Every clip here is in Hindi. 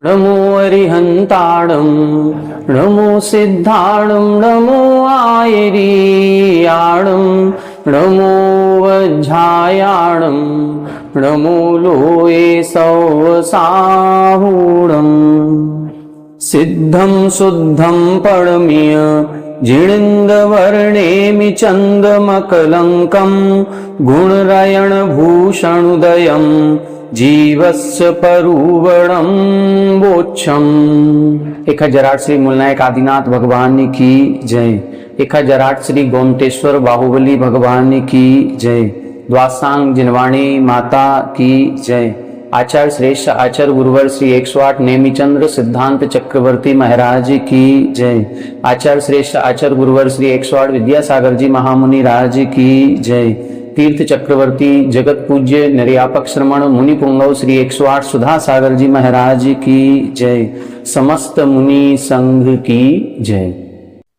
नमो अरिहंताणं नमो सिद्धाणं नमो आयरीयाणं नमो वज्झायाणं नमो लोये सौसाहूणम् सिद्धं शुद्धं परमीय जिणिन्दवर्णेमि चन्दमकलङ्कं गुणरयणभूषणुदयं जीवस्य परुवणं वोच्छम्। 1008 श्री मूलनायक आदिनाथ भगवान की जय। 1008 श्री गोमटेश्वर बाहुबली भगवान की जय। द्वासांग जिनवाणी माता की जय। आचार्य श्रेष्ठ आचार्य गुरुवर श्री 108 नेमिचंद्र सिद्धांत चक्रवर्ती महाराज की जय। आचार्य श्रेष्ठ आचार्य गुरुवर श्री 108 विद्यासागर जी महामुनि राज की जय। तीर्थ चक्रवर्ती जगत पूज्य निर्यापक श्रमण मुनि पुंगव श्री 108 सुधा सागर जी महाराज की जय। समस्त मुनि संघ की जय।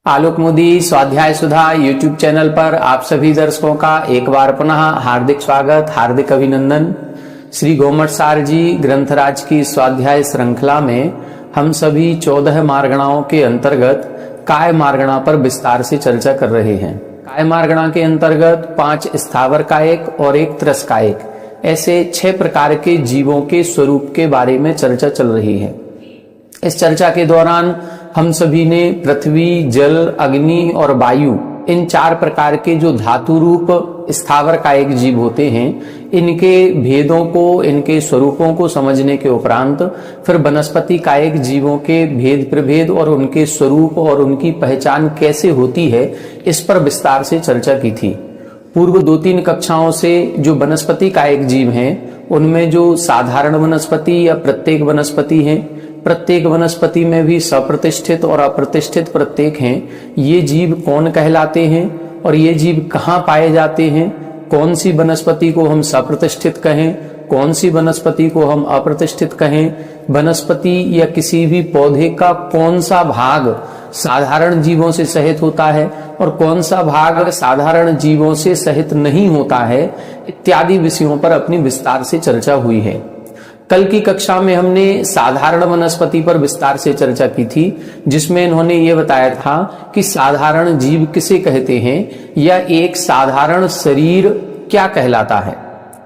आलोक मोदी स्वाध्याय सुधा यूट्यूब चैनल पर आप सभी दर्शकों का एक बार पुनः हार्दिक स्वागत, हार्दिक अभिनंदन। श्री गोमटसार जी ग्रंथराज की स्वाध्याय श्रृंखला में हम सभी 14 मार्गणाओं के अंतर्गत काय मार्गणा पर विस्तार से चर्चा कर रहे हैं। काय मार्गणा के अंतर्गत 5 स्थावर कायिक और 1 त्रसकायिक, ऐसे 6 प्रकार के जीवों के स्वरूप के बारे में चर्चा चल रही है। इस चर्चा के दौरान हम सभी ने पृथ्वी, जल, अग्नि और वायु, इन 4 प्रकार के जो धातु रूप स्थावर कायिक जीव होते हैं, इनके भेदों को, इनके स्वरूपों को समझने के उपरांत फिर वनस्पति कायिक जीवों के भेद प्रभेद और उनके स्वरूप और उनकी पहचान कैसे होती है, इस पर विस्तार से चर्चा की थी। पूर्व 2-3 कक्षाओं से जो वनस्पति कायिक जीव हैं, उनमें जो साधारण वनस्पति या प्रत्येक वनस्पति है, प्रत्येक वनस्पति में भी सप्रतिष्ठित और अप्रतिष्ठित प्रत्येक हैं, ये जीव कौन कहलाते हैं और ये जीव कहाँ पाए जाते हैं, कौन सी वनस्पति को हम सप्रतिष्ठित कहें, कौन सी वनस्पति को हम अप्रतिष्ठित कहें, वनस्पति या किसी भी पौधे का कौन सा भाग साधारण जीवों से सहित होता है और कौन सा भाग साधारण जीवों से सहित नहीं होता है, इत्यादि विषयों पर अपनी विस्तार से चर्चा हुई है। कल की कक्षा में हमने साधारण वनस्पति पर विस्तार से चर्चा की थी, जिसमें इन्होंने ये बताया था कि साधारण जीव किसे कहते हैं या एक साधारण शरीर क्या कहलाता है।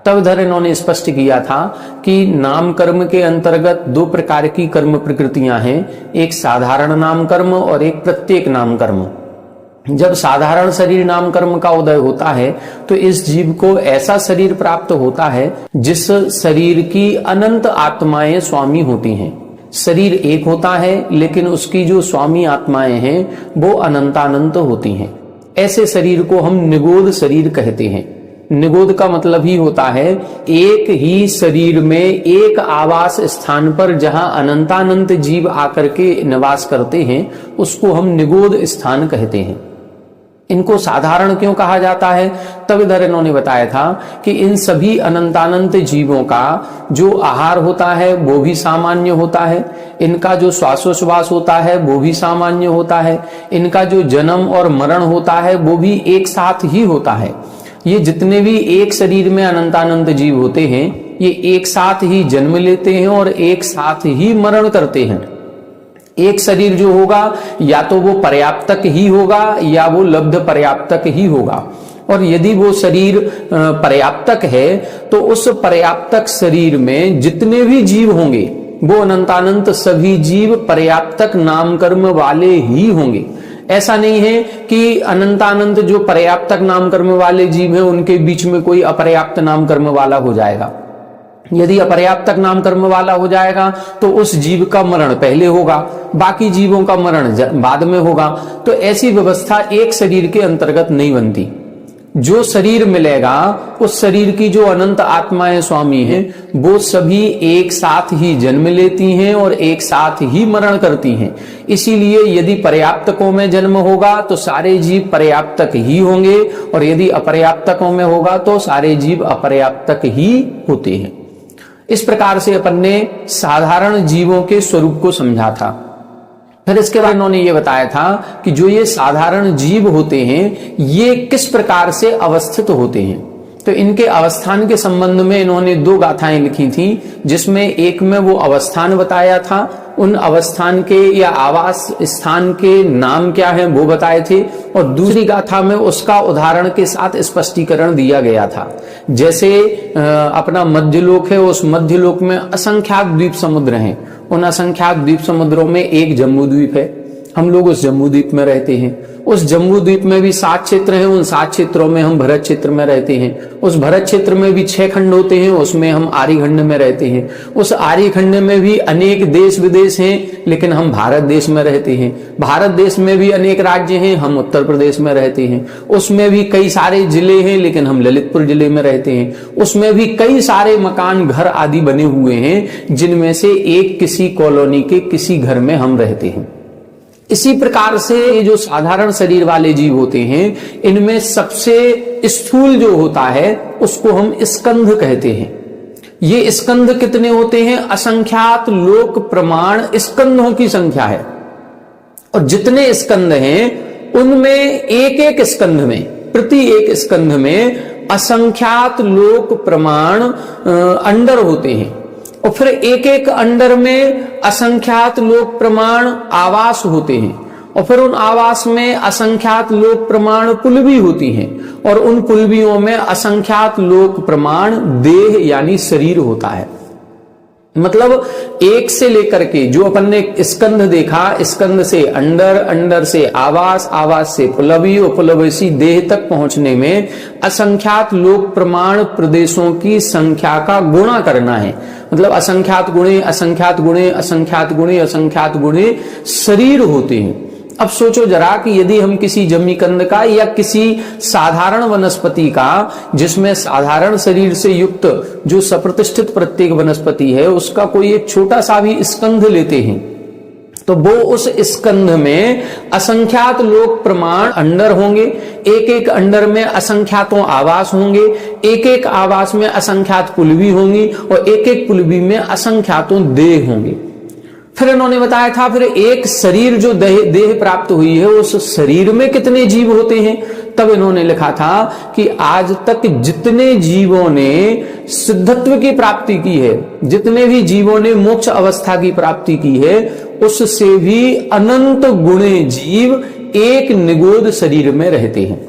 तब इधर इन्होंने स्पष्ट किया था कि नाम कर्म के अंतर्गत 2 प्रकार की कर्म प्रकृतियां हैं, एक साधारण नाम कर्म और एक प्रत्येक नाम कर्म। जब साधारण शरीर नाम कर्म का उदय होता है तो इस जीव को ऐसा शरीर प्राप्त होता है जिस शरीर की अनंत आत्माएं स्वामी होती हैं। शरीर एक होता है लेकिन उसकी जो स्वामी आत्माएं हैं वो अनंतानंत होती हैं। ऐसे शरीर को हम निगोद शरीर कहते हैं। निगोद का मतलब ही होता है एक ही शरीर में एक आवास स्थान पर जहां अनंतानंत जीव आकर के निवास करते हैं, उसको हम निगोद स्थान कहते हैं। इनको साधारण क्यों कहा जाता है, तब इधर इन्होंने बताया था कि इन सभी अनंतानंत जीवों का जो आहार होता है वो भी सामान्य होता है, इनका जो श्वासोच्छ्वास होता है वो भी सामान्य होता है, इनका जो जन्म और मरण होता है वो भी एक साथ ही होता है। ये जितने भी एक शरीर में अनंतानंत जीव होते हैं, ये एक साथ ही जन्म लेते हैं और एक साथ ही मरण करते हैं। एक शरीर जो होगा या तो वो पर्याप्तक ही होगा या वो लब्ध पर्याप्तक ही होगा, और यदि वो शरीर पर्याप्तक है तो उस पर्याप्तक शरीर में जितने भी जीव होंगे वो अनंतानंत सभी जीव पर्याप्तक नाम कर्म वाले ही होंगे। ऐसा नहीं है कि अनंतानंत जो पर्याप्तक नाम कर्म वाले जीव हैं उनके बीच में कोई अपर्याप्त नाम कर्म वाला हो जाएगा। यदि अपर्याप्तक नाम कर्म वाला हो जाएगा तो उस जीव का मरण पहले होगा, बाकी जीवों का मरण बाद में होगा। तो ऐसी व्यवस्था एक शरीर के अंतर्गत नहीं बनती। जो शरीर मिलेगा उस शरीर की जो अनंत आत्माएं स्वामी हैं वो सभी एक साथ ही जन्म लेती हैं और एक साथ ही मरण करती हैं। इसीलिए यदि पर्याप्तकों में जन्म होगा तो सारे जीव पर्याप्तक ही होंगे, और यदि अपर्याप्तकों में होगा तो सारे जीव अपर्याप्तक ही होते हैं। इस प्रकार से अपन ने साधारण जीवों के स्वरूप को समझा था। फिर इसके बाद उन्होंने ये बताया था कि जो ये साधारण जीव होते हैं ये किस प्रकार से अवस्थित होते हैं। तो इनके अवस्थान के संबंध में इन्होंने 2 गाथाएं लिखी थी, जिसमें एक में वो अवस्थान बताया था, उन अवस्थान के या आवास स्थान के नाम क्या है वो बताए थे, और दूसरी गाथा में उसका उदाहरण के साथ स्पष्टीकरण दिया गया था। जैसे अपना मध्यलोक है, उस मध्यलोक में असंख्यात द्वीप समुद्र हैं, उन असंख्यात द्वीप समुद्रों में एक जम्बू द्वीप है, हम लोग उस जम्बू द्वीप में रहते हैं। उस जम्बू द्वीप में भी 7 क्षेत्र हैं, उन 7 क्षेत्रों में हम भरत क्षेत्र में रहते हैं। उस भरत क्षेत्र में भी 6 खंड होते हैं, उसमें हम आर्यखंड में रहते हैं। उस आर्यखंड में भी अनेक देश विदेश हैं, लेकिन हम भारत देश में रहते हैं। भारत देश में भी अनेक राज्य हैं, हम उत्तर प्रदेश में रहते हैं। उसमें भी कई सारे जिले हैं, लेकिन हम ललितपुर जिले में रहते हैं। उसमें भी कई सारे मकान घर आदि बने हुए हैं, जिनमें से एक किसी कॉलोनी के किसी घर में हम रहते हैं। इसी प्रकार से ये जो साधारण शरीर वाले जीव होते हैं, इनमें सबसे स्थूल जो होता है उसको हम स्कंध कहते हैं। ये स्कंध कितने होते हैं? असंख्यात लोक प्रमाण स्कंधों की संख्या है, और जितने स्कंध हैं उनमें एक एक स्कंध में, प्रति एक स्कंध में असंख्यात लोक प्रमाण अंडर होते हैं, और फिर एक एक अंडर में असंख्यात लोक प्रमाण आवास होते हैं, और फिर उन आवास में असंख्यात लोक प्रमाण पुलवी होती हैं, और उन पुलवियों में असंख्यात लोक प्रमाण देह यानी शरीर होता है। मतलब एक से लेकर के जो अपन ने स्कंध देखा, स्कंद से अंडर, अंडर से आवास, आवास से पुलवी और पुलवी से देह तक पहुंचने में असंख्यात लोक प्रमाण प्रदेशों की संख्या का गुणा करना है। मतलब असंख्यात गुणे असंख्यात गुणे असंख्यात गुणे असंख्यात गुणे शरीर होते हैं। अब सोचो जरा कि यदि हम किसी जमीकंद का या किसी साधारण वनस्पति का, जिसमें साधारण शरीर से युक्त जो सप्रतिष्ठित प्रत्येक वनस्पति है, उसका कोई एक छोटा सा भी स्कंध लेते हैं, तो वो उस स्कंध में असंख्यात लोक प्रमाण अंडर होंगे, एक एक अंडर में असंख्यातों आवास होंगे, एक एक आवास में असंख्यात पुलवी होंगी, और एक एक पुलवी में असंख्यातों देह होंगे। फिर इन्होंने बताया था, फिर एक शरीर जो देह प्राप्त हुई है, उस शरीर में कितने जीव होते हैं। तब इन्होंने लिखा था कि आज तक जितने जीवों ने सिद्धत्व की प्राप्ति की है, जितने भी जीवों ने मोक्ष अवस्था की प्राप्ति की है, उससे भी अनंत गुणे जीव एक निगोद शरीर में रहते हैं।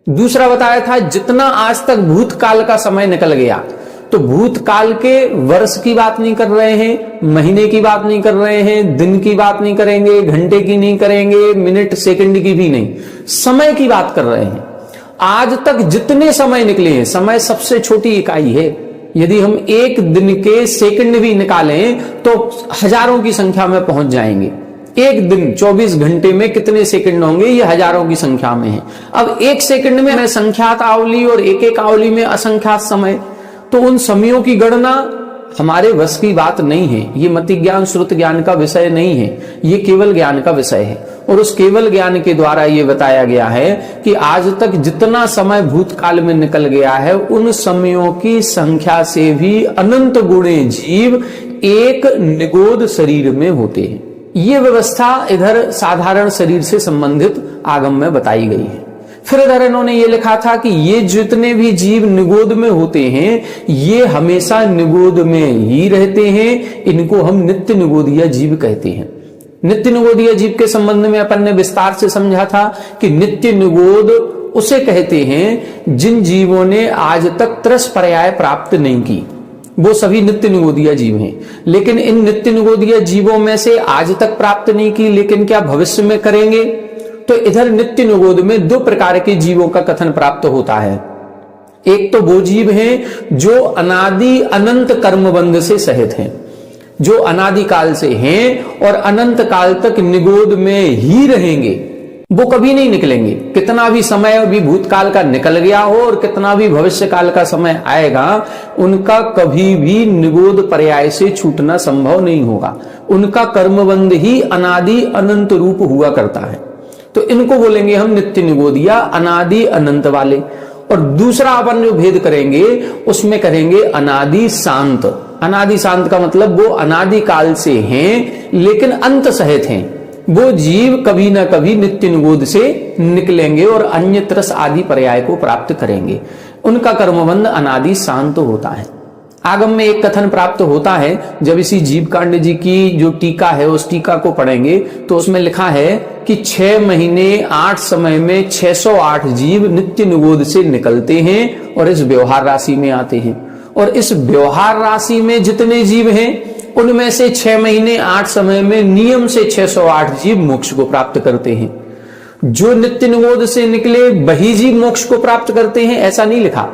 दूसरा बताया था, जितना आज तक भूतकाल का समय निकल गया, तो भूतकाल के वर्ष की बात नहीं कर रहे हैं, महीने की बात नहीं कर रहे हैं, दिन की बात नहीं करेंगे, घंटे की नहीं करेंगे, मिनट सेकंड की भी नहीं, समय की बात कर रहे हैं। आज तक जितने समय निकले हैं, समय सबसे छोटी इकाई है। यदि हम एक दिन के सेकंड भी निकालें तो हजारों की संख्या में पहुंच जाएंगे। एक दिन 24 घंटे में कितने सेकंड होंगे, ये हजारों की संख्या में है। अब एक सेकंड में संख्यात आवली और एक एक आवली में असंख्यात समय, तो उन समयों की गणना हमारे वश की बात नहीं है। ये मति ज्ञान श्रुत ज्ञान का विषय नहीं है, ये केवल ज्ञान का विषय है। और उस केवल ज्ञान के द्वारा ये बताया गया है कि आज तक जितना समय भूतकाल में निकल गया है, उन समयों की संख्या से भी अनंत गुणे जीव एक निगोद शरीर में होते हैं। ये व्यवस्था इधर साधारण शरीर से संबंधित आगम में बताई गई है। फिर इधर इन्होंने ये लिखा था कि ये जितने भी जीव निगोद में होते हैं, ये हमेशा निगोद में ही रहते हैं। इनको हम नित्य निगोदिया जीव कहते हैं। नित्य निगोदिया जीव के संबंध में अपन ने विस्तार से समझा था कि नित्य निगोद उसे कहते हैं जिन जीवों ने आज तक त्रस पर्याय प्राप्त नहीं की, वो सभी नित्य निगोदिया जीव हैं। लेकिन इन नित्य निगोदिया जीवों में से आज तक प्राप्त नहीं की, लेकिन क्या भविष्य में करेंगे? तो इधर नित्य निगोद में 2 प्रकार के जीवों का कथन प्राप्त होता है। एक तो वो जीव हैं जो अनादि अनंत कर्मबंध से सहित हैं, जो अनादि काल से हैं और अनंत काल तक निगोद में ही रहेंगे, वो कभी नहीं निकलेंगे। कितना भी समय अभी भूतकाल का निकल गया हो और कितना भी भविष्य काल का समय आएगा, उनका कभी भी निगोद पर्याय से छूटना संभव नहीं होगा। उनका कर्मबंध ही अनादि अनंत रूप हुआ करता है। तो इनको बोलेंगे हम नित्य निगोदिया, अनादि अनंत वाले। और दूसरा अपन जो भेद करेंगे उसमें करेंगे अनादि शांत। अनादि शांत का मतलब वो अनादि काल से हैं लेकिन अंत सहित हैं। वो जीव कभी ना कभी नित्य निगोद से निकलेंगे और अन्य त्रस आदि पर्याय को प्राप्त करेंगे। उनका कर्मबंध अनादि शांत होता है। आगम में एक कथन प्राप्त होता है, जब इसी जीव कांड जी की जो टीका है उस टीका को पढ़ेंगे तो उसमें लिखा है कि 6 महीने 8 समय में 608 जीव नित्य निगोद से निकलते हैं और इस व्यवहार राशि में आते हैं। और इस व्यवहार राशि में जितने जीव हैं उनमें से 6 महीने 8 समय में नियम से 608 जीव मोक्ष को प्राप्त करते हैं। जो नित्य निगोद से निकले वही जीव मोक्ष को प्राप्त करते हैं, ऐसा नहीं लिखा,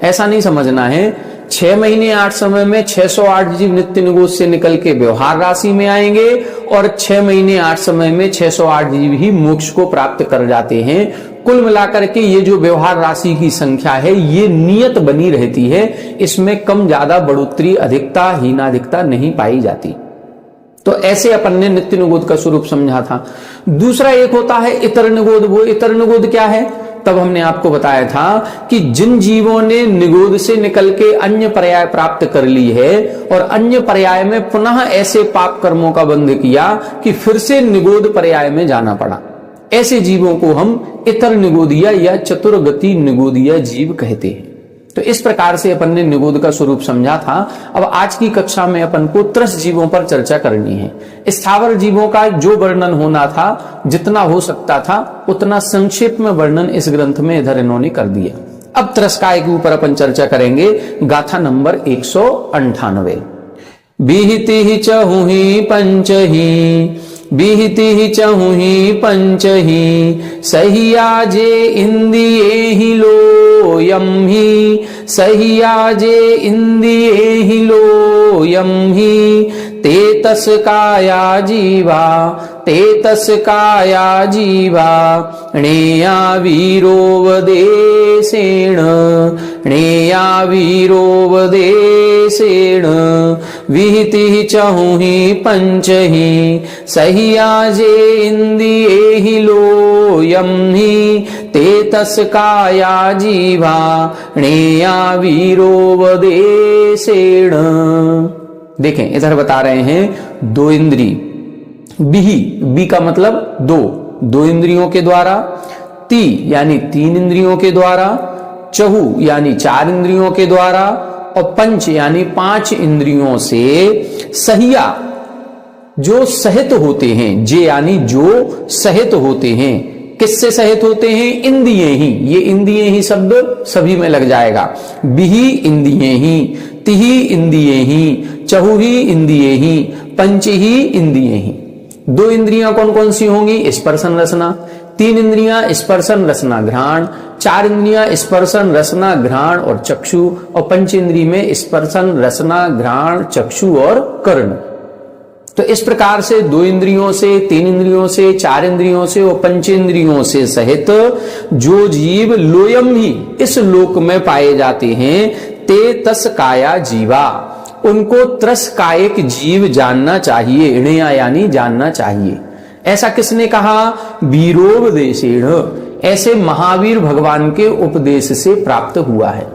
ऐसा नहीं समझना है। 6 महीने 8 समय में 608 जीव नित्य निगोद से निकल के व्यवहार राशि में आएंगे और 6 महीने 8 समय में 608 जीव ही मोक्ष को प्राप्त कर जाते हैं। कुल मिलाकर के ये जो व्यवहार राशि की संख्या है ये नियत बनी रहती है, इसमें कम ज्यादा बढ़ोतरी अधिकता हीनाधिकता नहीं पाई जाती। तो ऐसे अपन ने नित्य निगोद का स्वरूप समझा था। दूसरा एक होता है इतर निगोद। वो इतर निगोद क्या है? तब हमने आपको बताया था कि जिन जीवों ने निगोद से निकल के अन्य पर्याय प्राप्त कर ली है और अन्य पर्याय में पुनः ऐसे पाप कर्मों का बंध किया कि फिर से निगोद पर्याय में जाना पड़ा, ऐसे जीवों को हम इतर निगोदिया या चतुर्गति निगोदिया जीव कहते हैं। तो इस प्रकार से अपन ने निगोद का स्वरूप समझा था। अब आज की कक्षा में अपन को त्रस जीवों पर चर्चा करनी है। स्थावर जीवों का जो वर्णन होना था, जितना हो सकता था उतना संक्षेप में वर्णन इस ग्रंथ में इधर इन्होंने कर दिया। अब त्रस्काय के ऊपर अपन चर्चा करेंगे। गाथा नंबर 198। विहिति चहुहि पंचहि, विहिति चहुहि पंचहि, सहियाजे इंदिये ही लोयम ही, सहियाजे इंदिये ही लोयम ही, ते तस काया जीवा, ते तस काया जीवा, णेया वीरोवदेशेण, णेया वीरोवदेशेण, विहिति चहुहि पंचहि, सहियाजे इंदिये ही लोयम ही, ते तस काया जीवा, णेया वीरोवदेशेण। देखें इधर बता रहे हैं दो इंद्री, बिही, बी का मतलब दो इंद्रियों के द्वारा, ती यानी 3 इंद्रियों के द्वारा, चहु यानी 4 इंद्रियों के द्वारा और पंच यानी 5 इंद्रियों से सहिया जो सहित होते हैं, जे यानी जो सहित होते हैं। किससे सहित होते हैं? इंद्रिये ही। ये इंद्रिये ही शब्द सभी में लग जाएगा। बिही इंद्रिये ही, तिही इंद्रिये ही, चहु ही इंद्रिये ही, पंच ही इंद्रिये ही। 2 इंद्रियां कौन कौन सी होंगी? स्पर्शन रसना। 3 इंद्रियां स्पर्शन रसना घ्राण, 4 इंद्रियां स्पर्शन रसना घ्राण और चक्षु, और पंच इंद्रिय में स्पर्शन रसना घ्राण चक्षु और कर्ण। तो इस प्रकार से 2 इंद्रियों से, 3 इंद्रियों से, 4 इंद्रियों से और पंचेंद्रियों से सहित जो जीव लोयम ही इस लोक में पाए जाते हैं, ते तस काया जीवा, उनको त्रस कायिक जीव जानना चाहिए। इणया यानी जानना चाहिए। ऐसा किसने कहा? वीरोपदेशेण, ऐसे महावीर भगवान के उपदेश से प्राप्त हुआ है।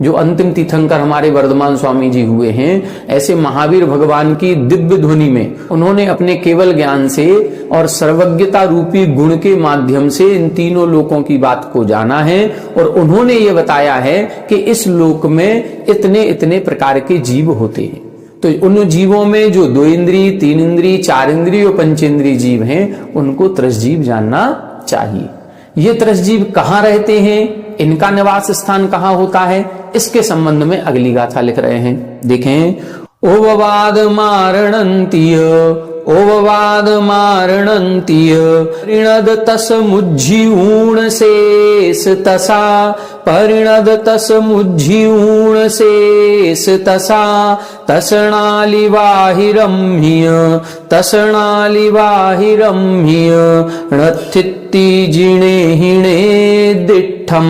जो अंतिम तीर्थंकर हमारे वर्धमान स्वामी जी हुए हैं, ऐसे महावीर भगवान की दिव्य ध्वनि में उन्होंने अपने केवल ज्ञान से और सर्वज्ञता रूपी गुण के माध्यम से इन तीनों लोकों की बात को जाना है। और उन्होंने ये बताया है कि इस लोक में इतने इतने प्रकार के जीव होते हैं। तो उन जीवों में जो 2 इंद्रिय, 3 इंद्रिय, 4 इंद्रिय और पंचेंद्रिय जीव हैं, उनको त्रसजीव जानना चाहिए। ये त्रसजीव कहाँ रहते हैं, इनका निवास स्थान कहाँ होता है, इसके संबंध में अगली गाथा लिख रहे हैं। देखें, ओववाद मारणंतीय, ओववाद मारणंतीय, परिणद तस मुज्जीऊण शेष तसा, परिणद तस मुज्जीऊण शेष तसा, तसणालिवाहिरम्य, तसणालिवाहिरम्य, णथित्ति जिणे हिणे दिठम,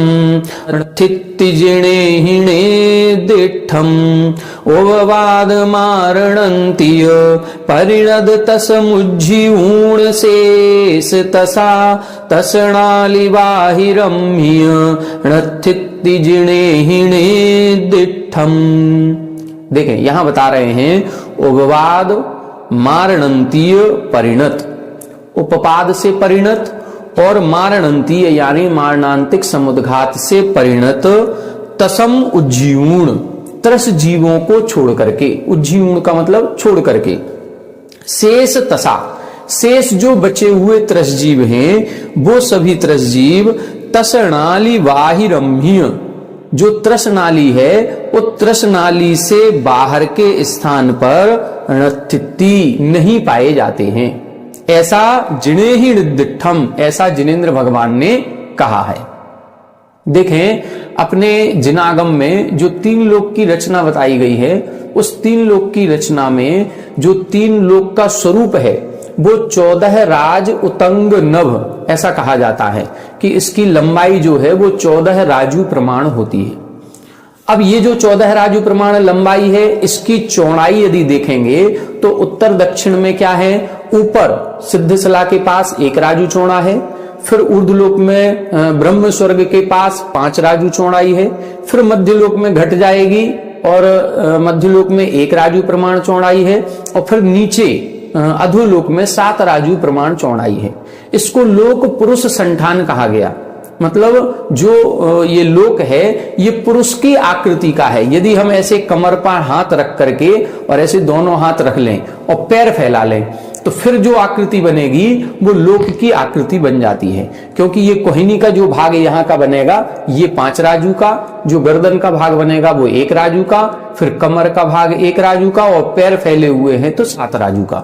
णथित्ति जिणे हिणे दिठम, ओववाद मारणंतीय, परिणद तस मुज्जीऊण शेष तसा, तसणालिवाहिरम्य, णथित्ति जिणे हिणे दिठम। देखें यहां बता रहे हैं उपवाद मारणंतीय परिणत, उपपाद से परिणत और मारणंतीय यानी मारणांतिक समुद्घात से परिणत, तसम उज्जीवूण, त्रस जीवों को छोड़ करके, उज्जीवूण का मतलब छोड़ करके, शेष तसा, शेष जो बचे हुए त्रस जीव हैं वो सभी त्रस जीव तसनाली वाहिरम्य, जो त्रस नाली है वो त्रस नाली से बाहर के स्थान पर णत्थिति नहीं पाए जाते हैं। ऐसा जिने ही निदिठम, ऐसा जिनेन्द्र भगवान ने कहा है। देखें अपने जिनागम में जो 3 लोक की रचना बताई गई है, उस 3 लोक की रचना में जो 3 लोक का स्वरूप है वो 14 राज उतंग नभ, ऐसा कहा जाता है कि इसकी लंबाई जो है वो 14 राजू प्रमाण होती है। अब ये जो 14 राजू प्रमाण लंबाई है, इसकी चौड़ाई यदि देखेंगे तो उत्तर दक्षिण में क्या है, ऊपर सिद्धशिला के पास 1 राजू चौड़ा है, फिर ऊर्ध्वलोक में ब्रह्म स्वर्ग के पास 5 राजू चौड़ाई है, फिर मध्यलोक में घट जाएगी और मध्यलोक में 1 राजू प्रमाण चौड़ाई है, और फिर नीचे अधोलोक में 7 राजू प्रमाण चौड़ाई है। इसको लोक पुरुष संठान कहा गया। मतलब जो ये लोक है ये पुरुष की आकृति का है। यदि हम ऐसे कमर पर हाथ रख करके और ऐसे दोनों हाथ रख लें और पैर फैला लें तो फिर जो आकृति बनेगी वो लोक की आकृति बन जाती है, क्योंकि ये कोहिनी का जो भाग यहाँ का बनेगा ये 5 राजू का, जो गर्दन का भाग बनेगा वो 1 राजू का, फिर कमर का भाग 1 राजू का, और पैर फैले हुए हैं तो 7 राजू का।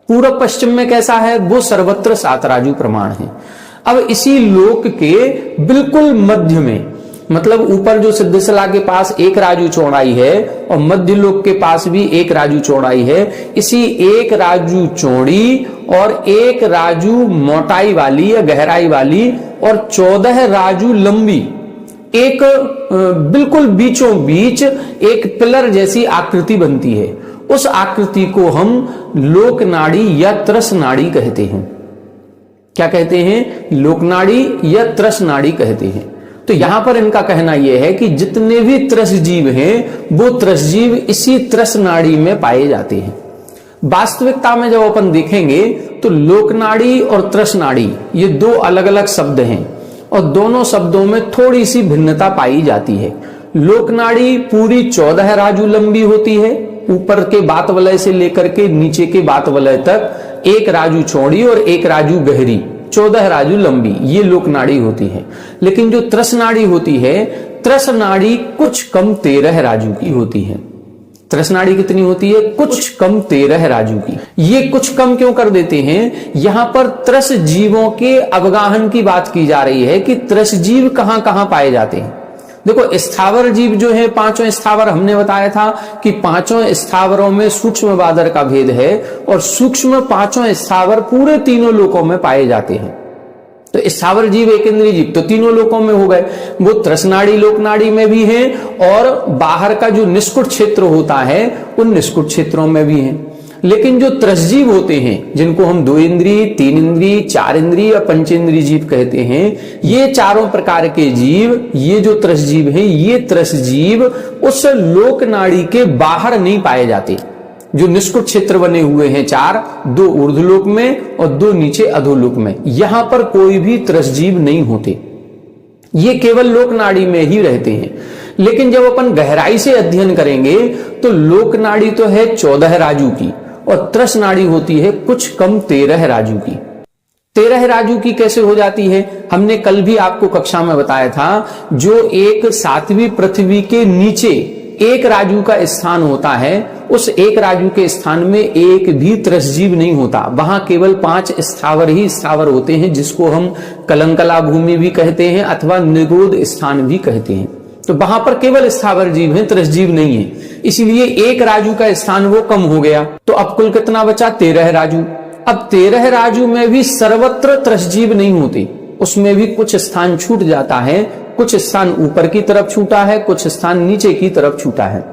पूर्व पश्चिम में कैसा है, वो सर्वत्र 7 राजू प्रमाण है। अब इसी लोक के बिल्कुल मध्य में, मतलब ऊपर जो सिद्धशिला के पास 1 राजू चौड़ाई है और मध्य लोक के पास भी 1 राजू चौड़ाई है, इसी 1 राजू चौड़ी और 1 राजू मोटाई वाली या गहराई वाली और 14 राजू लंबी एक बिल्कुल बीचों बीच एक पिलर जैसी आकृति बनती है। उस आकृति को हम लोक नाड़ी या त्रस नाड़ी कहते हैं। क्या कहते हैं? लोक नाड़ी या त्रस नाड़ी कहते हैं। तो यहां पर इनका कहना यह है कि जितने भी त्रस जीव हैं वो त्रस जीव इसी त्रस नाड़ी में पाए जाते हैं। वास्तविकता में जब अपन देखेंगे तो लोक नाड़ी और त्रस नाड़ी ये 2 अलग अलग शब्द हैं और दोनों शब्दों में थोड़ी सी भिन्नता पाई जाती है। लोक नाड़ी पूरी 14 राजू लंबी होती है, ऊपर के बात वलय से लेकर के नीचे के बात वलय तक 1 राजू चौड़ी और 1 राजू गहरी, 14 राजू लंबी, ये लोक नाड़ी होती है। लेकिन जो त्रस नाड़ी होती है, त्रस नाड़ी कुछ कम 13 राजू की होती है। त्रस नाड़ी कितनी होती है? कुछ कम 13 राजू की। ये कुछ कम क्यों कर देते हैं? यहां पर त्रस जीवों के अवगाहन की बात की जा रही है कि त्रस जीव कहां कहां पाए जाते हैं। देखो स्थावर जीव जो है, 5 स्थावर हमने बताया था कि 5 स्थावरों में सूक्ष्म बादर का भेद है और सूक्ष्म 5 स्थावर पूरे 3 लोकों में पाए जाते हैं। तो स्थावर जीव, एक इंद्रिय जीव तो 3 लोकों में हो गए। वो त्रसनाड़ी लोक नाड़ी में भी है और बाहर का जो निष्कुट क्षेत्र होता है उन निष्कुट क्षेत्रों में भी है। लेकिन जो त्रसजीव होते हैं, जिनको हम 2 इंद्रिय, 3 इंद्रिय, 4 इंद्रिय या पंचेंद्रिय जीव कहते हैं, ये चारों प्रकार के जीव, ये जो त्रसजीव हैं, ये त्रसजीव उस लोक नाड़ी के बाहर नहीं पाए जाते। जो निष्कुट क्षेत्र बने हुए हैं 4, 2 ऊर्ध्वलोक में और 2 नीचे अधोलोक में, यहां पर कोई भी त्रसजीव नहीं होते। ये केवल लोक नाड़ी में ही रहते हैं। लेकिन जब अपन गहराई से अध्ययन करेंगे तो लोक नाड़ी तो है 14 राजू की और त्रस नाड़ी होती है कुछ कम 13 राजू की। 13 राजू की कैसे हो जाती है? हमने कल भी आपको कक्षा में बताया था, जो एक 7वीं पृथ्वी के नीचे 1 राजू का स्थान होता है, उस 1 राजू के स्थान में एक भी त्रसजीव नहीं होता। वहां केवल 5 स्थावर ही स्थावर होते हैं, जिसको हम कलंकला भूमि भी कहते हैं अथवा निरोध स्थान भी कहते हैं। तो वहां पर केवल स्थावर जीव हैं, त्रसजीव नहीं है। इसीलिए 1 राजू का स्थान वो कम हो गया। तो अब कुल कितना बचा? 13 राजू। अब 13 राजू में भी सर्वत्र त्रसजीव नहीं होते, उसमें भी कुछ स्थान छूट जाता है। कुछ स्थान ऊपर की तरफ छूटा है, कुछ स्थान नीचे की तरफ छूटा है।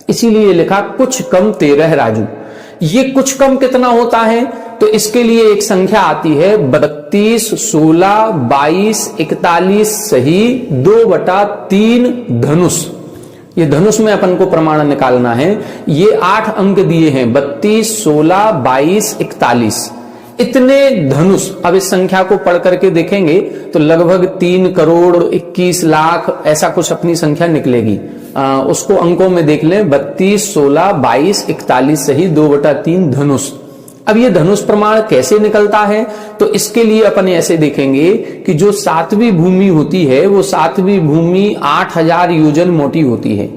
इसीलिए लिखा कुछ कम 13 राजू। ये कुछ कम कितना होता है? तो इसके लिए एक संख्या आती है 32, 16, 22, 41 सही 2/3 धनुष। ये धनुष में अपन को प्रमाण निकालना है। ये 8 अंक दिए हैं, 32, 16, 22, 41। इतने धनुष, अब इस संख्या को पढ़ करके देखेंगे तो लगभग 3 करोड़ 21 लाख ऐसा कुछ अपनी संख्या निकलेगी। उसको अंकों में देख लें, 32, 16, 22, 41 सही 2/3 धनुष। अब ये धनुष प्रमाण कैसे निकलता है, तो इसके लिए अपन ऐसे देखेंगे कि जो 7वीं भूमि होती है वो 7वीं भूमि 8000 योजन मोटी होती है,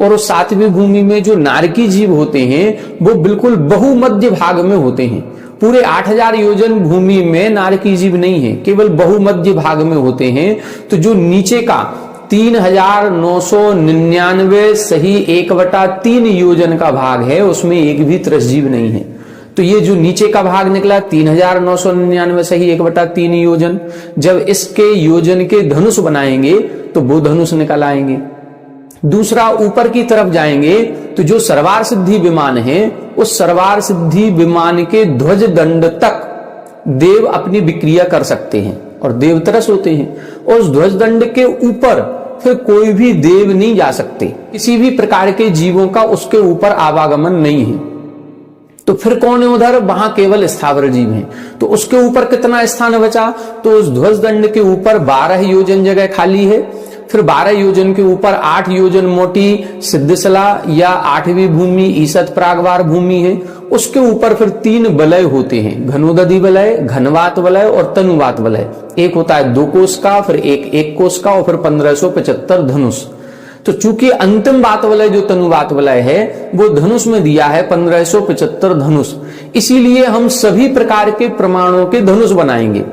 और उस 7वीं भूमि में जो नारकी जीव होते हैं वो बिल्कुल बहुमध्य भाग में होते हैं। पूरे 8000 योजन भूमि में नारकी जीव नहीं है, केवल बहुमध्य भाग में होते हैं। तो जो नीचे का 3999 सही 1/3 योजन का भाग है उसमें एक भी त्रसजीव नहीं है। तो ये जो नीचे का भाग निकला 3999 सही 1/3 योजन, जब इसके योजन के धनुष बनाएंगे तो वो धनुष निकल आएंगे। दूसरा, ऊपर की तरफ जाएंगे तो जो सर्वार सिद्धि विमान है उस सर्वार सिद्धि विमान के ध्वज दंड तक देव अपनी विक्रिया कर सकते हैं और देवतरस होते हैं। और उस ध्वज दंड के ऊपर फिर कोई भी देव नहीं जा सकते, किसी भी प्रकार के जीवों का उसके ऊपर आवागमन नहीं है। तो फिर कौन है उधर, वहां केवल स्थावर जीव हैं। तो उसके ऊपर कितना स्थान बचा, तो उस ध्वज दंड के ऊपर 12 योजन जगह खाली है। फिर 12 योजन के ऊपर 8 योजन मोटी सिद्धशला या 8वीं भूमि ईसत प्रागवार भूमि है। उसके ऊपर फिर 3 वलय होते हैं, घनोदधि वलय, घनवात वलय और तनुवात वलय। एक होता है 2 कोष का, फिर एक 1 कोष का और फिर 1575 धनुष। तो चूंकि अंतिम वात वलय जो तनुवात वलय है वो धनुष में दिया है 1575 धनुष, इसीलिए हम सभी प्रकार के प्रमाणों के धनुष बनाएंगे।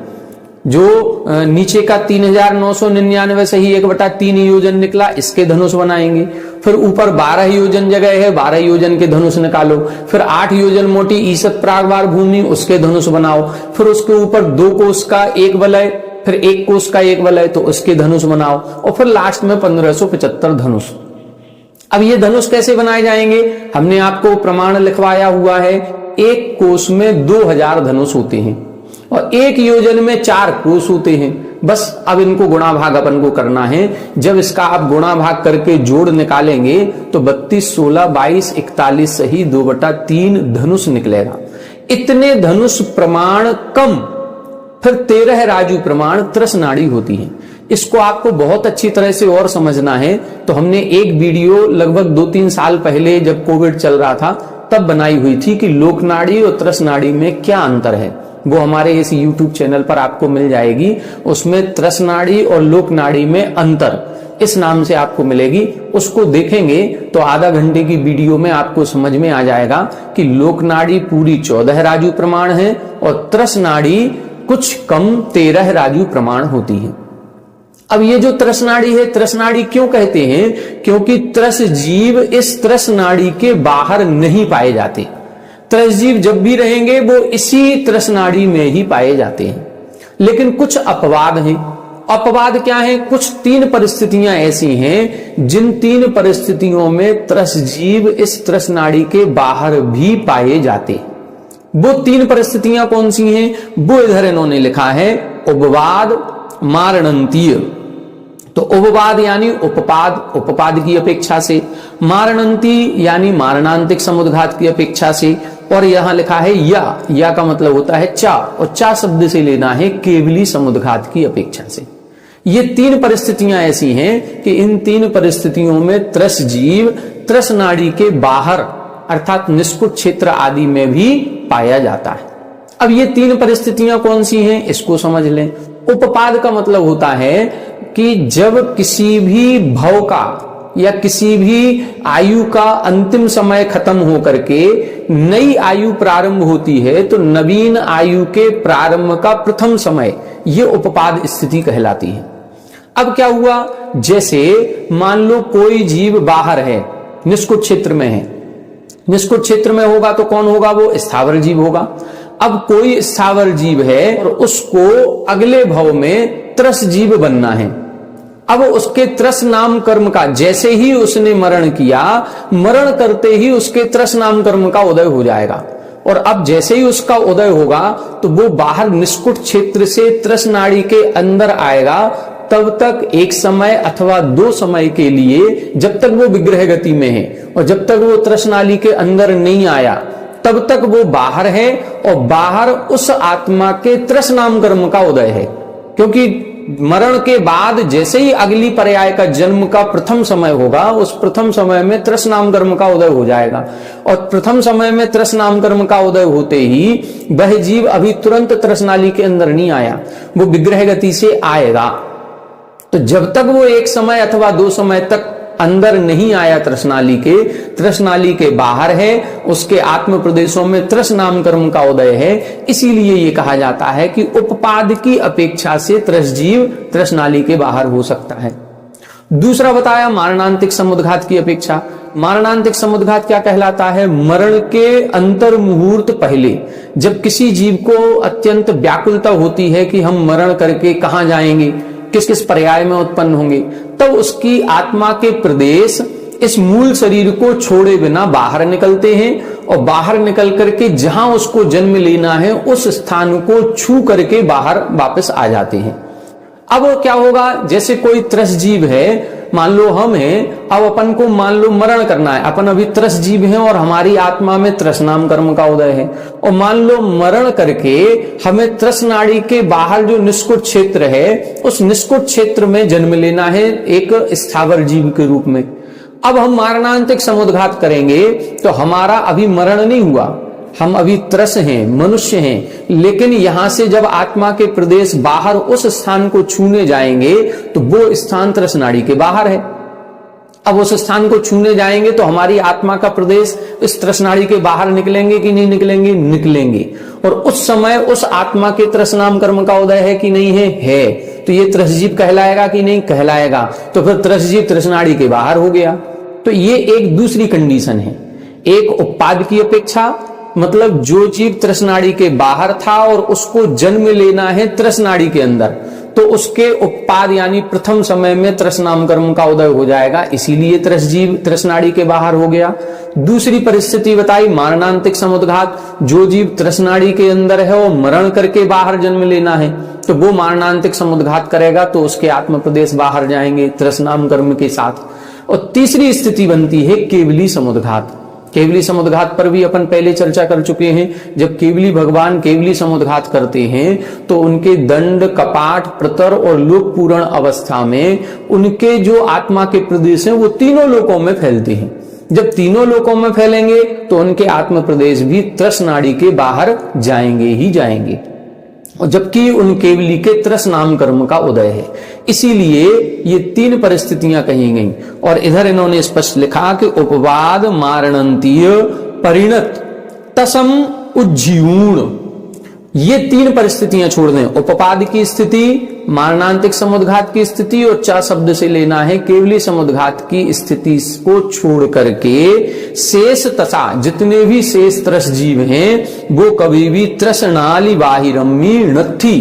जो नीचे का 3999 सही 1/3 योजन निकला, इसके धनुष बनाएंगे। फिर ऊपर 12 योजन जगह है, 12 योजन के धनुष निकालो। फिर 8 योजन मोटी ईसत प्रागवार भूमि, उसके धनुष बनाओ। फिर उसके ऊपर 2 कोष का 1 वलय, फिर 1 कोष का 1 वलय, तो उसके धनुष बनाओ। और फिर लास्ट में 1575 धनुष। अब ये धनुष कैसे बनाए जाएंगे, हमने आपको प्रमाण लिखवाया हुआ है। 1 कोष में 2000 धनुष होते हैं और 1 योजन में 4 कोष होते हैं। बस अब इनको गुणा भाग अपन को करना है। जब इसका आप गुणा भाग करके जोड़ निकालेंगे तो 32, 16, 22, 41 सही 2/3 धनुष निकलेगा। इतने धनुष प्रमाण कम फिर 13 राजू प्रमाण त्रसनाड़ी होती है। इसको आपको बहुत अच्छी तरह से और समझना है तो हमने एक वीडियो लगभग 2-3 साल पहले जब कोविड चल रहा था तब बनाई हुई थी कि लोकनाड़ी और त्रसनाड़ी में क्या अंतर है। वो हमारे इस YouTube चैनल पर आपको मिल जाएगी। उसमें त्रसनाड़ी और लोकनाड़ी में अंतर इस नाम से आपको मिलेगी। उसको देखेंगे तो आधा घंटे की वीडियो में आपको समझ में आ जाएगा कि लोकनाड़ी पूरी 14 राजू प्रमाण है और त्रसनाड़ी कुछ कम 13 राजू प्रमाण होती है। अब ये जो त्रसनाड़ी है, त्रसनाड़ी क्यों कहते हैं, क्योंकि त्रस जीव इस त्रसनाड़ी के बाहर नहीं पाए जाते। त्रसजीव जब भी रहेंगे वो इसी त्रसनाड़ी में ही पाए जाते हैं। लेकिन कुछ अपवाद हैं। अपवाद क्या है, कुछ 3 परिस्थितियां ऐसी हैं जिन 3 परिस्थितियों में त्रसजीव इस त्रसनाड़ी के बाहर भी पाए जाते। वो 3 परिस्थितियां कौन सी हैं, वो इधर इन्होंने लिखा है। उपवाद, मारणंतीय। तो उपवाद यानी उपपाद, उपपाद की अपेक्षा से, मारणंती यानी मारणांतिक समुद्घात की अपेक्षा से, और यहां लिखा है या का मतलब होता है चा, और चा शब्द से लेना है केवली समुद्घात की अपेक्षा से। ये 3 परिस्थितियां ऐसी हैं कि इन 3 परिस्थितियों में त्रस जीव त्रसनाड़ी के बाहर अर्थात निष्कुट क्षेत्र आदि में भी पाया जाता है। अब ये 3 परिस्थितियां कौन सी हैं इसको समझ लें। उपपाद का मतलब होता है कि जब किसी भी भव का या किसी भी आयु का अंतिम समय खत्म होकर के नई आयु प्रारंभ होती है तो नवीन आयु के प्रारंभ का प्रथम समय ये उपपाद स्थिति कहलाती है। अब क्या हुआ, जैसे मान लो कोई जीव बाहर है, निष्कुट क्षेत्र में है। निष्कुट क्षेत्र में होगा तो कौन होगा, वो स्थावर जीव होगा। अब कोई स्थावर जीव है और उसको अगले भव में त्रस जीव बनना है। अब उसके त्रस नाम कर्म का जैसे ही उसने मरण किया, मरण करते ही उसके त्रस नाम कर्म का उदय हो जाएगा। और अब जैसे ही उसका उदय होगा तो वो बाहर निष्कुट क्षेत्र से त्रस नाड़ी के अंदर आएगा। तब तक एक समय अथवा 2 समय के लिए, जब तक वो विग्रह गति में है और जब तक वो त्रस नाली के अंदर नहीं आया, तब तक वो बाहर है, और बाहर उस आत्मा के तृष्णाम कर्म का उदय है। क्योंकि मरण के बाद जैसे ही अगली पर्याय का जन्म का प्रथम समय होगा, उस प्रथम समय में तृष्णाम कर्म का उदय हो जाएगा, और प्रथम समय में तृष्णाम कर्म का उदय होते ही वह जीव अभी तुरंत तृष्णाली के अंदर नहीं आया, वो विग्रह गति से आएगा। तो जब तक वो एक समय अथवा 2 समय तक अंदर नहीं आया तृष्णाली के बाहर है, उसके आत्म प्रदेशों में तृष्णाम कर्म का उदय है। इसीलिए ये कहा जाता है कि उपपाद की अपेक्षा से तृष्जीव तृष्णाली के बाहर हो सकता है। दूसरा बताया मारणांतिक समुद्घात की अपेक्षा। मारणांतिक समुद्घात क्या कहलाता है? मरण के अंतर मुहूर्त पहले जब किसी जीव को अत्यंत व्याकुलता होती है कि हम मरण करके कहां जाएंगे, किस किस पर्याय में उत्पन्न होंगे, तब उसकी आत्मा के प्रदेश इस मूल शरीर को छोड़े बिना बाहर निकलते हैं, और बाहर निकल करके जहां उसको जन्म लेना है उस स्थान को छू करके बाहर वापस आ जाते हैं। अब क्या होगा, जैसे कोई त्रस जीव है, मान लो हम हैं, अब अपन को मान लो मरण करना है, अपन अभी त्रस जीव हैं और हमारी आत्मा में तृष्णाम कर्म का उदय है, और मान लो मरण करके हमें त्रस नाड़ी के बाहर जो निष्कुट क्षेत्र है, उस निष्कुट क्षेत्र में जन्म लेना है एक स्थावर जीव के रूप में। अब हम मारणांतिक समुद्घात करेंगे तो हमारा अभी मरण नहीं हुआ, हम अभी त्रस हैं, मनुष्य हैं, लेकिन यहां से जब आत्मा के प्रदेश बाहर उस स्थान को छूने जाएंगे तो वो स्थान त्रस नाड़ी के बाहर है। अब उस स्थान को छूने जाएंगे तो हमारी आत्मा का प्रदेश इस तृष्णाड़ी के बाहर निकलेंगे कि नहीं निकलेंगे? निकलेंगे। और उस समय उस आत्मा के तृष्णाम कर्म का उदय है कि नहीं है? है। तो ये त्रसजीव कहलाएगा कि नहीं कहलाएगा? तो फिर त्रसजीव तृष्णाड़ी के बाहर हो गया। तो ये एक दूसरी कंडीशन है। एक उपपाद की अपेक्षा, मतलब जो जीव तृष्णाड़ी के बाहर था और उसको जन्म लेना है तृष्णाड़ी के अंदर, तो उसके उपपाद यानी प्रथम समय में तृष्णाम कर्म का उदय हो जाएगा, इसीलिए त्रसजीव तृष्णाड़ी के बाहर हो गया। दूसरी परिस्थिति बताई मारणांतिक समुद्घात, जो जीव तृष्णाड़ी के अंदर है वो मरण करके बाहर जन्म लेना है, तो वो मारणांतिक समुद्घात करेगा, तो उसके आत्म प्रदेश बाहर जाएंगे तृष्णाम कर्म के साथ। और तीसरी स्थिति बनती है केवली समुद्घात। केवली समुद्घात पर भी अपन पहले चर्चा कर चुके हैं। जब केवली भगवान केवली समुद्घात करते हैं तो उनके दंड, कपाट, प्रतर और लोक पूर्ण अवस्था में उनके जो आत्मा के प्रदेश हैं वो तीनों लोकों में फैलते हैं। जब तीनों लोकों में फैलेंगे तो उनके आत्म प्रदेश भी तृष्णाड़ी के बाहर जाएंगे ही जाएंगे, और जबकि उन केवली के तृष्णाम कर्म का उदय है। इसीलिए ये 3 परिस्थितियां कही गई। और इधर इन्होंने स्पष्ट लिखा कि उपवाद मारणंतीय परिणत तसम उज्जीवूण, ये 3 परिस्थितियां छोड़ दें। उपपाद की स्थिति, मारणांतिक समुद्घात की स्थिति, और चा शब्द से लेना है केवली समुद्घात की स्थिति को छोड़ करके शेष तथा जितने भी शेष त्रस जीव हैं वो कभी भी तृष्णाली बाहिरम्मी नथी,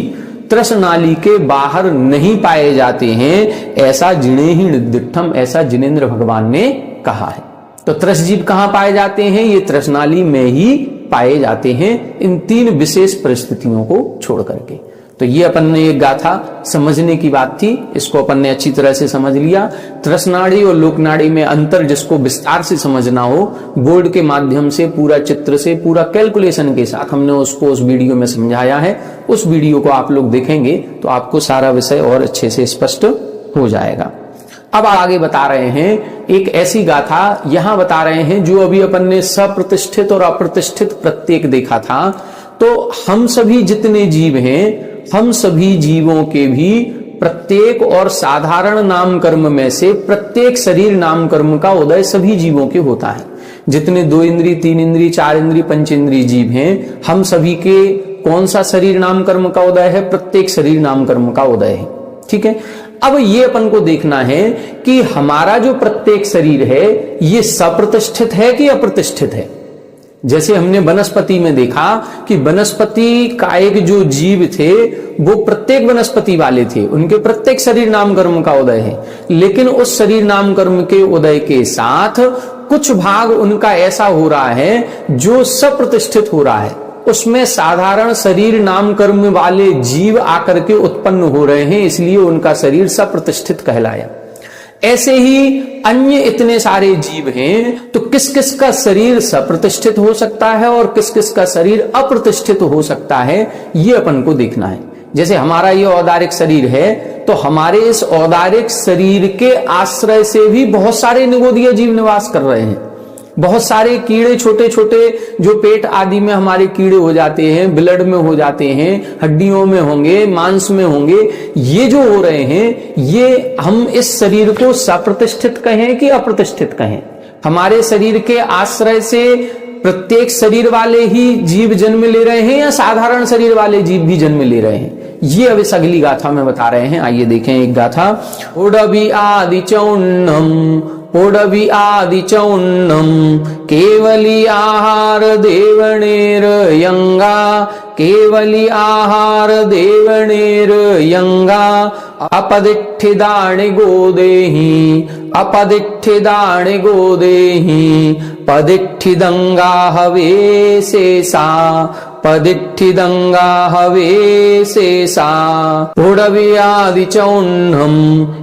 तृष्णाली के बाहर नहीं पाए जाते हैं, ऐसा जिणे ही निर्दिष्टम, ऐसा जिनेन्द्र भगवान ने कहा है। तो त्रस जीव कहां पाए जाते हैं? ये तृष्णाली में ही पाए जाते हैं, इन 3 विशेष परिस्थितियों को छोड़ करके। तो ये अपन ने एक गाथा समझने की बात थी, इसको अपन ने अच्छी तरह से समझ लिया। तृष्णाड़ी और लोकनाड़ी में अंतर जिसको विस्तार से समझना हो, बोर्ड के माध्यम से पूरा चित्र से पूरा कैलकुलेशन के साथ हमने उसको उस वीडियो में समझाया है। उस वीडियो को आप लोग देखेंगे तो आपको सारा विषय और अच्छे से स्पष्ट हो जाएगा। अब आगे बता रहे हैं एक ऐसी गाथा, यहां बता रहे हैं जो अभी अपन ने सप्रतिष्ठित और अप्रतिष्ठित प्रत्येक देखा था। तो हम सभी जितने जीव हैं, हम सभी जीवों के भी प्रत्येक और साधारण नाम कर्म में से प्रत्येक शरीर नाम कर्म का उदय सभी जीवों के होता है। जितने 2 इंद्री, 3 इंद्री, 4 इंद्री, 5 इंद्री जीव हैं, हम सभी के कौन सा शरीर नाम कर्म का उदय है? प्रत्येक शरीर नाम कर्म का उदय है। ठीक है। अब ये अपन को देखना है कि हमारा जो प्रत्येक शरीर है ये सप्रतिष्ठित है कि अप्रतिष्ठित है। जैसे हमने वनस्पति में देखा कि वनस्पति कायिक जो जीव थे वो प्रत्येक वनस्पति वाले थे, उनके प्रत्येक शरीर नाम कर्म का उदय है, लेकिन उस शरीर नाम कर्म के उदय के साथ कुछ भाग उनका ऐसा हो रहा है जो सप्रतिष्ठित हो रहा है, उसमें साधारण शरीर नाम कर्म वाले जीव आकर के उत्पन्न हो रहे हैं, इसलिए उनका शरीर सप्रतिष्ठित कहलाया। ऐसे ही अन्य इतने सारे जीव हैं, तो किस किस का शरीर सप्रतिष्ठित हो सकता है और किस किस का शरीर अप्रतिष्ठित हो सकता है, ये अपन को देखना है। जैसे हमारा ये औदारिक शरीर है, तो हमारे इस औदारिक शरीर के आश्रय से भी बहुत सारे निगोदीय जीव निवास कर रहे हैं। बहुत सारे कीड़े, छोटे छोटे जो पेट आदि में हमारे कीड़े हो जाते हैं, ब्लड में हो जाते हैं, हड्डियों में होंगे, मांस में होंगे, ये जो हो रहे हैं, ये हम इस शरीर को सप्रतिष्ठित कहें कि अप्रतिष्ठित कहें? हमारे शरीर के आश्रय से प्रत्येक शरीर वाले ही जीव जन्म ले रहे हैं या साधारण शरीर वाले जीव भी जन्म ले रहे हैं? ये अब इस अगली गाथा में बता रहे हैं। आइए देखें एक गाथा। ओडबी आदि चौन्नम, ओडबी आदि चौन्नम, केवली आहार देवनेर यंगा, केवली आहार देवनेर यंगा, अपदिठिदाणि गोदेहि, अपदिठिदाणि गोदेहि, पदिठिदंगा हवे शेषा, पदिठिदंगा हवे शेषा। ओडवी आदि चौन्नम,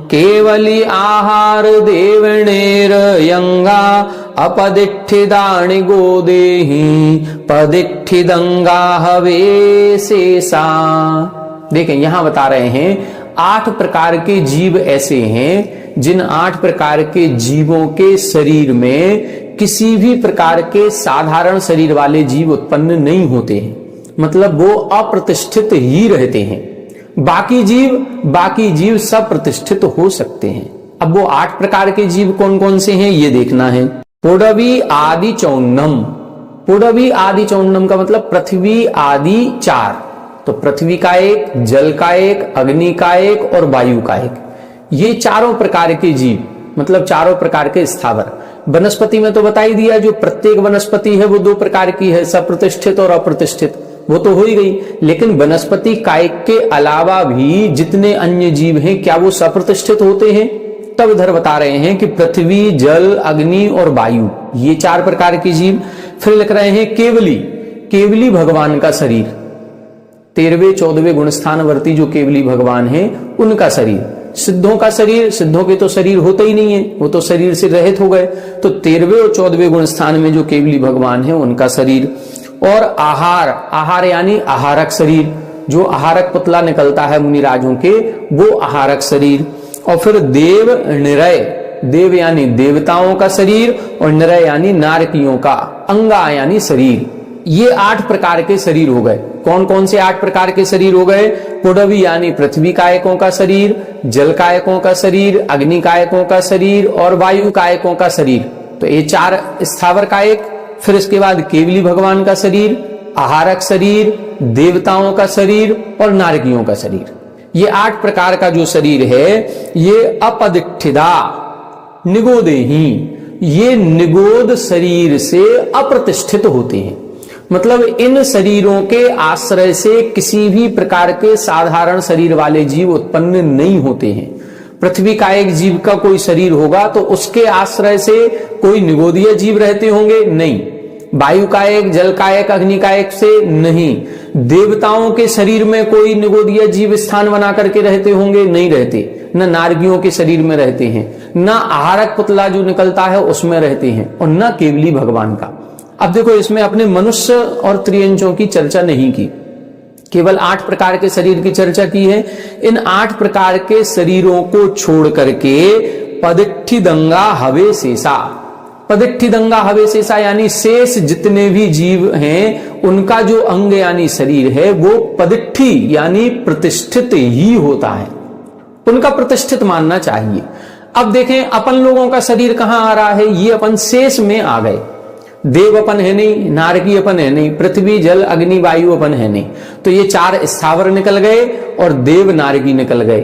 केवली आहार देवनेर यंगा, अपदिठिदाणि गोदेहि, पदिठिदंगा हवे शेषा। देखें यहां बता रहे हैं 8 प्रकार के जीव ऐसे हैं जिन 8 प्रकार के जीवों के शरीर में किसी भी प्रकार के साधारण शरीर वाले जीव उत्पन्न नहीं होते हैं, मतलब वो अप्रतिष्ठित ही रहते हैं। बाकी जीव सब प्रतिष्ठित हो सकते हैं। अब वो 8 प्रकार के जीव कौन कौन से हैं ये देखना है। पोडवी आदि चौन्नम, पोडवी आदि चौन्नम का मतलब पृथ्वी आदि 4, तो पृथ्वी का एक, जल का एक, अग्नि का एक और वायु का एक, ये चारों प्रकार के जीव, मतलब चारों प्रकार के स्थावर। वनस्पति में तो बता ही दिया, जो प्रत्येक वनस्पति है वो 2 प्रकार की है, सप्रतिष्ठित और अप्रतिष्ठित, वो तो हो ही गई। लेकिन वनस्पति कायिक के अलावा भी जितने अन्य जीव हैं, क्या वो सप्रतिष्ठित होते हैं? तब इधर बता रहे हैं कि पृथ्वी, जल, अग्नि और वायु, ये 4 प्रकार के जीव। फिर लिख रहे हैं केवली, केवली भगवान का शरीर, 13वें 14वें गुणस्थानवर्ती जो केवली भगवान है उनका शरीर। सिद्धों का शरीर, सिद्धों के तो शरीर होते ही नहीं है, वो तो शरीर से रहित हो गए, तो 13वें और 14वें गुणस्थान में जो केवली भगवान है उनका शरीर। और आहार, आहार यानी आहारक शरीर, जो आहारक पुतला निकलता है मुनिराजों के, वो आहारक शरीर। और फिर देव निरय, देव यानी देवताओं का शरीर और निरय यानी नारकियों का, अंगा यानी शरीर। ये 8 प्रकार के शरीर हो गए। कौन कौन से 8 प्रकार के शरीर हो गए? पुडवी यानी पृथ्वी कायकों का शरीर, जल कायकों का शरीर, अग्नि कायकों का शरीर और वायु कायकों का शरीर, तो ये 4 स्थावर कायक। फिर इसके बाद केवली भगवान का शरीर, आहारक शरीर, देवताओं का शरीर और नारकियों का शरीर। ये 8 प्रकार का जो शरीर है ये अपदिठिदा निगोदेहि, ये निगोद शरीर से अप्रतिष्ठित होते हैं। मतलब इन शरीरों के आश्रय से किसी भी प्रकार के साधारण शरीर वाले जीव उत्पन्न नहीं होते हैं। पृथ्वी का एक जीव का कोई शरीर होगा तो उसके आश्रय से कोई निगोदीय जीव रहते होंगे? नहीं। वायु का एक, जल का एक, अग्नि का एक से नहीं। देवताओं के शरीर में कोई निगोदीय जीव स्थान बना करके रहते होंगे? नहीं रहते। न नारगियों के शरीर में रहते हैं, न आहारक पुतला जो निकलता है उसमें रहते हैं, और न केवली भगवान का। अब देखो, इसमें अपने मनुष्य और त्रियंचों की चर्चा नहीं की, केवल 8 प्रकार के शरीर की चर्चा की है। इन 8 प्रकार के शरीरों को छोड़ करके पदिठिदंगा हवे शेषा, पदिठिदंगा हवे शेषा यानी शेष जितने भी जीव हैं उनका जो अंग यानी शरीर है वो पदिठि यानी प्रतिष्ठित ही होता है, उनका प्रतिष्ठित मानना चाहिए। अब देखें, अपन लोगों का शरीर कहां आ रहा है? ये अपन शेष में आ गए। देव अपन है नहीं, नारकी अपन है नहीं, पृथ्वी, जल, अग्नि, वायु अपन है नहीं, तो ये 4 स्थावर निकल गए और देव नारकी निकल गए।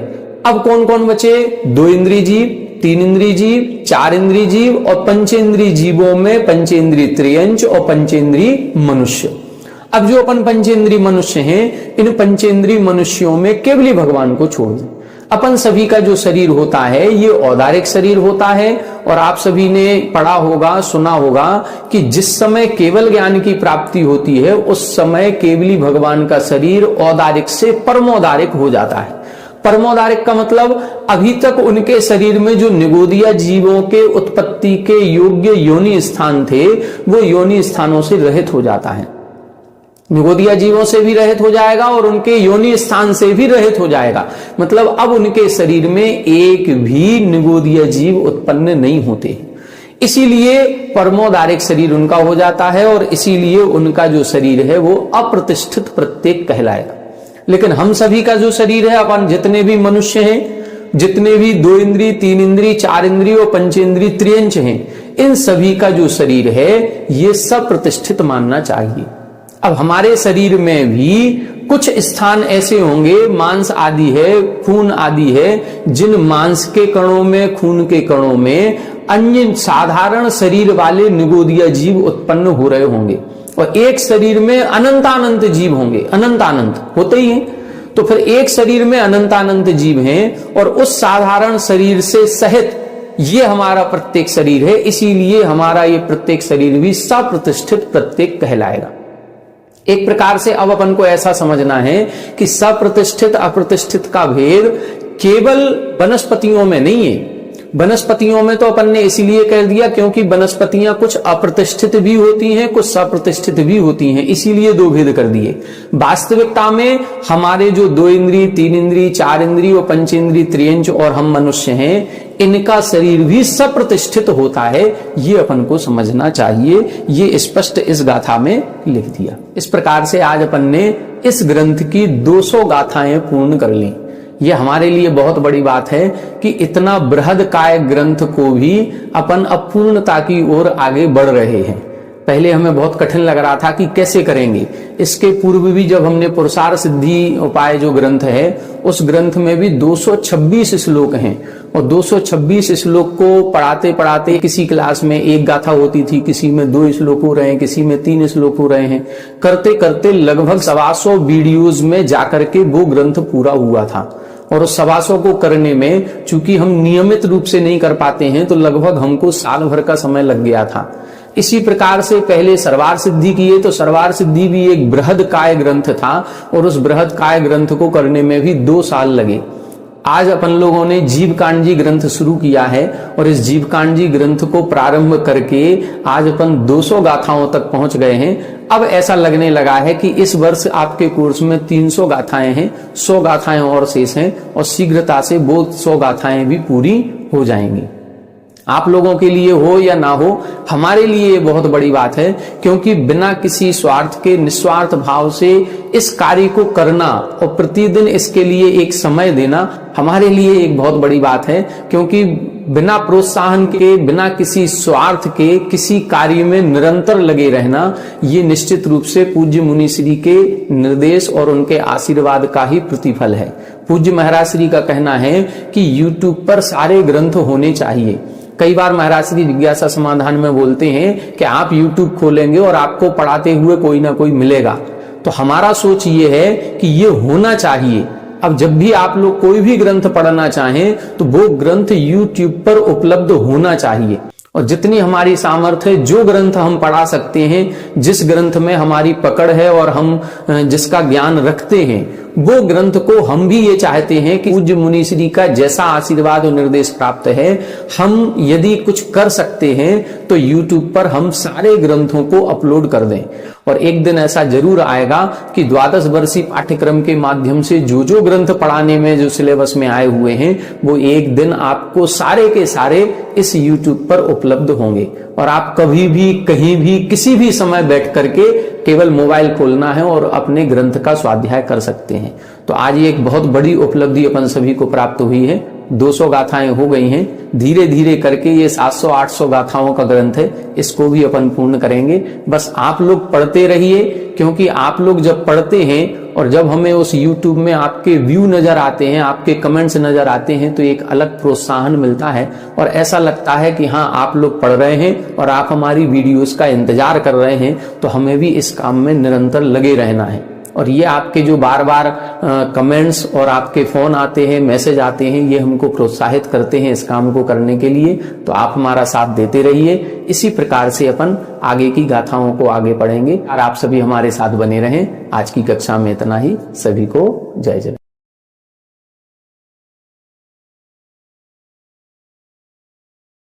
अब कौन कौन बचे? 2 इंद्रिय जीव, 3 इंद्रिय जीव, 4 इंद्रिय जीव और पंचेंद्रिय जीवों में पंचेंद्रिय त्रियंच और पंचेंद्रिय मनुष्य। अब जो अपन पंचेंद्रिय मनुष्य हैं, इन पंचेंद्रिय मनुष्यों में केवली भगवान को छोड़ दें। अपन सभी का जो शरीर होता है ये औदारिक शरीर होता है, और आप सभी ने पढ़ा होगा, सुना होगा कि जिस समय केवल ज्ञान की प्राप्ति होती है उस समय केवली भगवान का शरीर औदारिक से परमौदारिक हो जाता है। परमोदारिक का मतलब अभी तक उनके शरीर में जो निगोदिया जीवों के उत्पत्ति के योग्य योनि स्थान थे, वो योनि स्थानों से रहित हो जाता है। निगोदिया जीवों से भी रहित हो जाएगा और उनके योनि स्थान से भी रहित हो जाएगा। मतलब अब उनके शरीर में एक भी निगोदिया जीव उत्पन्न नहीं होते। इसीलिए परमोदारिक शरीर उनका हो जाता है और इसीलिए उनका जो शरीर है वो अप्रतिष्ठित प्रत्येक कहलाएगा। लेकिन हम सभी का जो शरीर है, अपन जितने भी मनुष्य हैं, जितने भी 2 इंद्री, 3 इंद्री, 4 इंद्री और पंचेंद्री त्रियंच हैं, इन सभी का जो शरीर है ये सब प्रतिष्ठित मानना चाहिए। अब हमारे शरीर में भी कुछ स्थान ऐसे होंगे, मांस आदि है, खून आदि है, जिन मांस के कणों में, खून के कणों में अन्य साधारण शरीर वाले निगोदिया जीव उत्पन्न हो रहे होंगे और एक शरीर में अनंतानंत जीव होंगे। अनंतानंत होते ही हैं। तो फिर एक शरीर में अनंतानंत जीव हैं और उस साधारण शरीर से सहित ये हमारा प्रत्येक शरीर है। इसीलिए हमारा ये प्रत्येक शरीर भी सप्रतिष्ठित प्रत्येक कहलाएगा। एक प्रकार से अब अपन को ऐसा समझना है कि सप्रतिष्ठित अप्रतिष्ठित का भेद केवल वनस्पतियों में नहीं है। वनस्पतियों में तो अपन ने इसीलिए कह दिया क्योंकि वनस्पतियां कुछ अप्रतिष्ठित भी होती हैं, कुछ सप्रतिष्ठित भी होती हैं, इसीलिए 2 भेद कर दिए। वास्तविकता में हमारे जो 2 इंद्री, 3 इंद्री, 4 इंद्री और पंचेंद्री त्रियंच और हम मनुष्य हैं, इनका शरीर भी सप्रतिष्ठित होता है। ये अपन को समझना चाहिए। ये स्पष्ट इस गाथा में लिख दिया। इस प्रकार से आज अपन ने इस ग्रंथ की 200 गाथाएं पूर्ण कर ली। ये हमारे लिए बहुत बड़ी बात है कि इतना बृहद काय ग्रंथ को भी अपन अपूर्णता की ओर आगे बढ़ रहे हैं। पहले हमें बहुत कठिन लग रहा था कि कैसे करेंगे। इसके पूर्व भी जब हमने पुरुषार्थ सिद्धि उपाय जो ग्रंथ है, उस ग्रंथ में भी 226 श्लोक हैं और 226 श्लोक को पढ़ाते पढ़ाते किसी क्लास में 1 गाथा होती थी, किसी में 2 श्लोक हो रहे हैं, किसी में 3 श्लोक हो रहे हैं। करते करते लगभग 125 वीडियोज में जाकर के वो ग्रंथ पूरा हुआ था। और उस 125 को करने में चूंकि हम नियमित रूप से नहीं कर पाते हैं, तो लगभग हमको साल भर का समय लग गया था। इसी प्रकार से पहले सर्वार सिद्धि किए, तो सर्वार सिद्धि भी एक बृहद काय ग्रंथ था और उस बृहद काय ग्रंथ को करने में भी 2 साल लगे। आज अपन लोगों ने जीवकांडी ग्रंथ शुरू किया है और इस जीवकांडी ग्रंथ को प्रारंभ करके आज अपन 200 गाथाओं तक पहुंच गए हैं। अब ऐसा लगने लगा है कि इस वर्ष आपके कोर्स में 300 गाथाएं हैं, 100 गाथाएं और शेष हैं और शीघ्रता से वो 100 गाथाएं भी पूरी हो जाएंगी। आप लोगों के लिए हो या ना हो, हमारे लिए ये बहुत बड़ी बात है, क्योंकि बिना किसी स्वार्थ के निस्वार्थ भाव से इस कार्य को करना और प्रतिदिन इसके लिए एक समय देना हमारे लिए एक बहुत बड़ी बात है। क्योंकि बिना प्रोत्साहन के, बिना किसी स्वार्थ के किसी कार्य में निरंतर लगे रहना, ये निश्चित रूप से पूज्य मुनि श्री के निर्देश और उनके आशीर्वाद का ही प्रतिफल है। पूज्य महाराज श्री का कहना है कि YouTube पर सारे ग्रंथ होने चाहिए। कई बार महाराज श्री जिज्ञासा समाधान में बोलते हैं कि आप YouTube खोलेंगे और आपको पढ़ाते हुए कोई ना कोई मिलेगा। तो हमारा सोच ये है कि ये होना चाहिए। अब जब भी आप लोग कोई भी ग्रंथ पढ़ना चाहें तो वो ग्रंथ YouTube पर उपलब्ध होना चाहिए। और जितनी हमारी सामर्थ्य है, जो ग्रंथ हम पढ़ा सकते हैं, जिस ग्रंथ में हमारी पकड़ है और हम जिसका ज्ञान रखते हैं, वो ग्रंथ को हम भी ये चाहते हैं कि पूज्य मुनि श्री का जैसा आशीर्वाद और निर्देश प्राप्त है, हम यदि कुछ कर सकते हैं तो YouTube पर हम सारे ग्रंथों को अपलोड कर दें। और एक दिन ऐसा जरूर आएगा कि 12 वर्षीय पाठ्यक्रम के माध्यम से जो जो ग्रंथ पढ़ाने में जो सिलेबस में आए हुए हैं, वो एक दिन आपको सारे के सारे इस YouTube पर उपलब्ध होंगे और आप कभी भी, कहीं भी, किसी भी समय बैठ करके केवल मोबाइल खोलना है और अपने ग्रंथ का स्वाध्याय कर सकते हैं। तो आज ये एक बहुत बड़ी उपलब्धि अपन सभी को प्राप्त हुई है। 200 गाथाएं हो गई हैं। धीरे धीरे करके ये 700-800 गाथाओं का ग्रंथ है, इसको भी अपन पूर्ण करेंगे। बस आप लोग पढ़ते रहिए, क्योंकि आप लोग जब पढ़ते हैं और जब हमें उस YouTube में आपके व्यू नजर आते हैं, आपके कमेंट्स नजर आते हैं, तो एक अलग प्रोत्साहन मिलता है और ऐसा लगता है कि हाँ, आप लोग पढ़ रहे हैं और आप हमारी वीडियोस का इंतजार कर रहे हैं। तो हमें भी इस काम में निरंतर लगे रहना है। और ये आपके जो बार बार कमेंट्स और आपके फोन आते हैं, मैसेज आते हैं, ये हमको प्रोत्साहित करते हैं इस काम को करने के लिए। तो आप हमारा साथ देते रहिए। इसी प्रकार से अपन आगे की गाथाओं को आगे पढ़ेंगे और आप सभी हमारे साथ बने रहें। आज की कक्षा में इतना ही। सभी को जय जय।